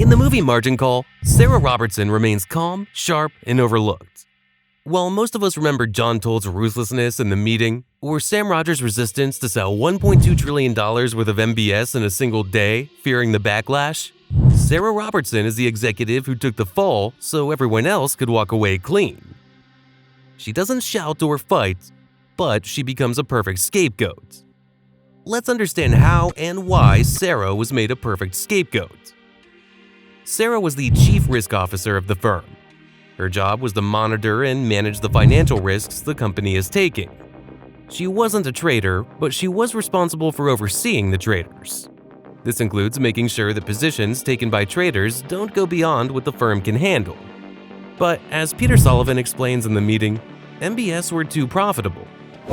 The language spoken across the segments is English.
In the movie Margin Call, Sarah Robertson remains calm, sharp, and overlooked. While most of us remember John Told's ruthlessness in the meeting, or Sam Rogers' resistance to sell $1.2 trillion worth of MBS in a single day, fearing the backlash, Sarah Robertson is the executive who took the fall so everyone else could walk away clean. She doesn't shout or fight, but she becomes a perfect scapegoat. Let's understand how and why Sarah was made a perfect scapegoat. Sarah was the chief risk officer of the firm. Her job was to monitor and manage the financial risks the company is taking. She wasn't a trader, but she was responsible for overseeing the traders. This includes making sure that positions taken by traders don't go beyond what the firm can handle. But as Peter Sullivan explains in the meeting, MBS were too profitable.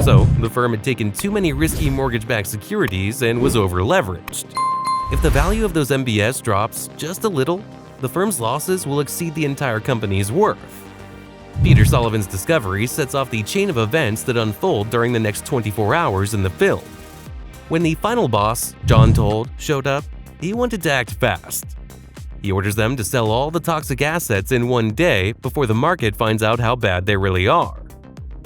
So the firm had taken too many risky mortgage-backed securities and was over-leveraged. If the value of those MBS drops just a little, the firm's losses will exceed the entire company's worth. Peter Sullivan's discovery sets off the chain of events that unfold during the next 24 hours in the film. When the final boss, John Told, showed up, he wanted to act fast. He orders them to sell all the toxic assets in one day before the market finds out how bad they really are.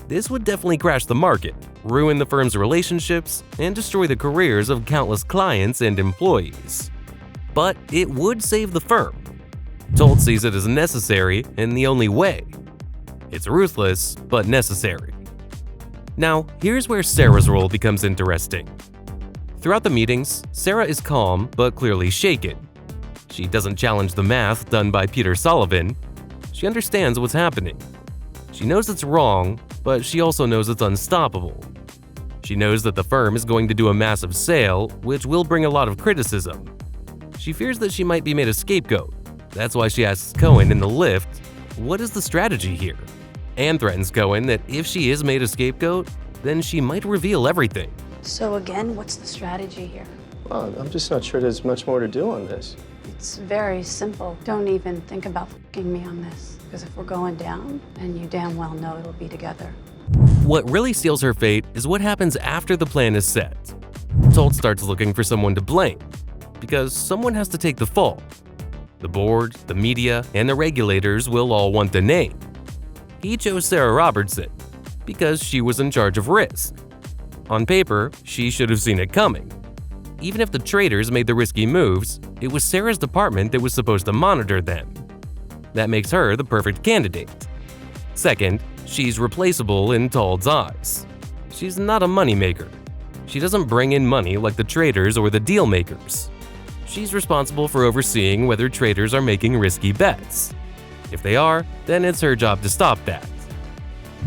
This would definitely crash the market, ruin the firm's relationships, and destroy the careers of countless clients and employees. But it would save the firm. Told sees it as necessary and the only way. It's ruthless, but necessary. Now, here's where Sarah's role becomes interesting. Throughout the meetings, Sarah is calm but clearly shaken. She doesn't challenge the math done by Peter Sullivan. She understands what's happening. She knows it's wrong, but she also knows it's unstoppable. She knows that the firm is going to do a massive sale, which will bring a lot of criticism. She fears that she might be made a scapegoat. That's why she asks Cohen in the lift, what is the strategy here? And threatens Cohen that if she is made a scapegoat, then she might reveal everything. So again, what's the strategy here? Well, I'm just not sure there's much more to do on this. It's very simple. Don't even think about fucking me on this. Because if we're going down, and you damn well know it'll be together. What really seals her fate is what happens after the plan is set. Told starts looking for someone to blame, because someone has to take the fall. The board, the media, and the regulators will all want the name. He chose Sarah Robertson because she was in charge of risk. On paper, she should have seen it coming. Even if the traders made the risky moves, it was Sarah's department that was supposed to monitor them. That makes her the perfect candidate. Second, she's replaceable in Told's eyes. She's not a moneymaker. She doesn't bring in money like the traders or the deal makers. She's responsible for overseeing whether traders are making risky bets. If they are, then it's her job to stop that.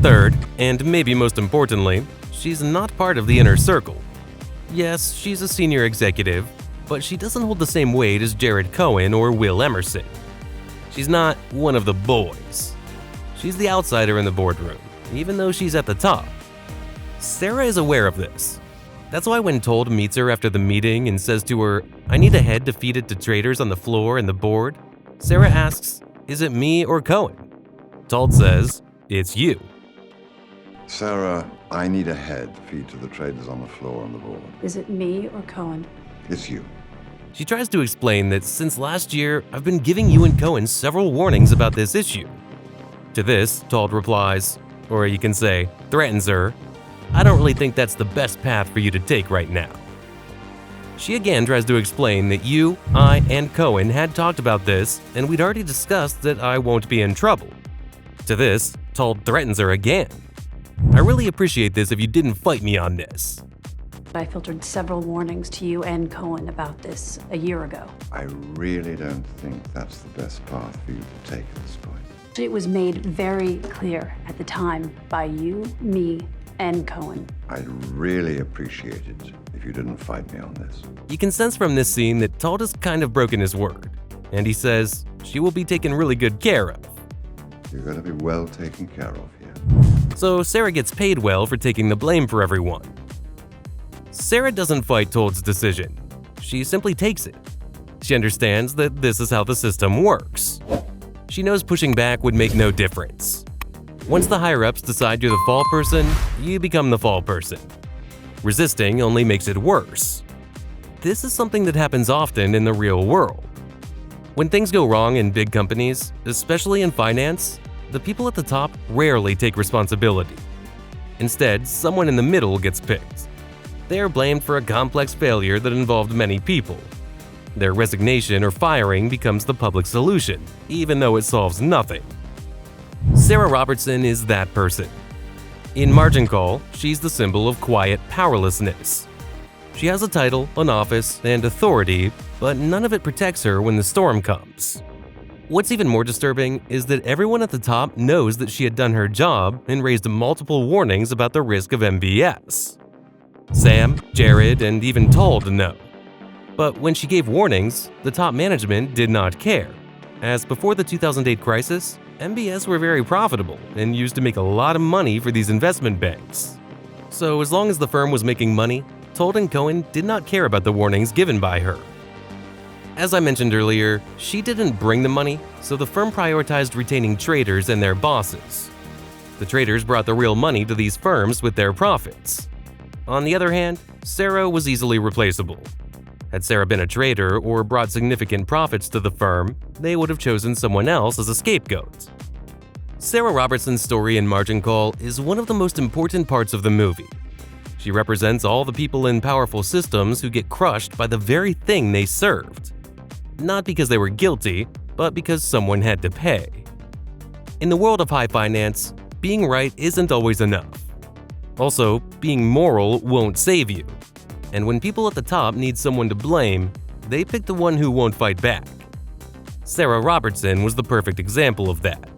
Third, and maybe most importantly, she's not part of the inner circle. Yes, she's a senior executive, but she doesn't hold the same weight as Jared Cohen or Will Emerson. She's not one of the boys. She's the outsider in the boardroom, even though she's at the top. Sarah is aware of this. That's why when Told meets her after the meeting and says to her, "I need a head to feed it to traders on the floor and the board," Sarah asks, "Is it me or Cohen?" Told says, "It's you." Sarah, I need a head to feed to the traders on the floor and the board. Is it me or Cohen? It's you. She tries to explain that since last year, I've been giving you and Cohen several warnings about this issue. To this, Told replies, or you can say, threatens her, "I don't really think that's the best path for you to take right now." She again tries to explain that you, I, and Cohen had talked about this, and we'd already discussed that I won't be in trouble. To this, Told threatens her again. "I really appreciate this if you didn't fight me on this." I filtered several warnings to you and Cohen about this a year ago. I really don't think that's the best path for you to take at this point. It was made very clear at the time by you, me, and Cohen. I'd really appreciate it if you didn't fight me on this. You can sense from this scene that Told has kind of broken his word, and he says she will be taken really good care of. You're going to be well taken care of here. So Sarah gets paid well for taking the blame for everyone. Sarah doesn't fight Told's decision. She simply takes it. She understands that this is how the system works. She knows pushing back would make no difference. Once the higher-ups decide you're the fall person, you become the fall person. Resisting only makes it worse. This is something that happens often in the real world. When things go wrong in big companies, especially in finance, the people at the top rarely take responsibility. Instead, someone in the middle gets picked. They are blamed for a complex failure that involved many people. Their resignation or firing becomes the public solution, even though it solves nothing. Sarah Robertson is that person. In Margin Call, she's the symbol of quiet powerlessness. She has a title, an office, and authority, but none of it protects her when the storm comes. What's even more disturbing is that everyone at the top knows that she had done her job and raised multiple warnings about the risk of MBS. Sam, Jared, and even Told know. But when she gave warnings, the top management did not care, as before the 2008 crisis, MBS were very profitable and used to make a lot of money for these investment banks. So as long as the firm was making money, Told and Cohen did not care about the warnings given by her. As I mentioned earlier, she didn't bring the money, so the firm prioritized retaining traders and their bosses. The traders brought the real money to these firms with their profits. On the other hand, Sarah was easily replaceable. Had Sarah been a trader or brought significant profits to the firm, they would have chosen someone else as a scapegoat. Sarah Robertson's story in Margin Call is one of the most important parts of the movie. She represents all the people in powerful systems who get crushed by the very thing they served. Not because they were guilty, but because someone had to pay. In the world of high finance, being right isn't always enough. Also, being moral won't save you. And when people at the top need someone to blame, they pick the one who won't fight back. Sarah Robertson was the perfect example of that.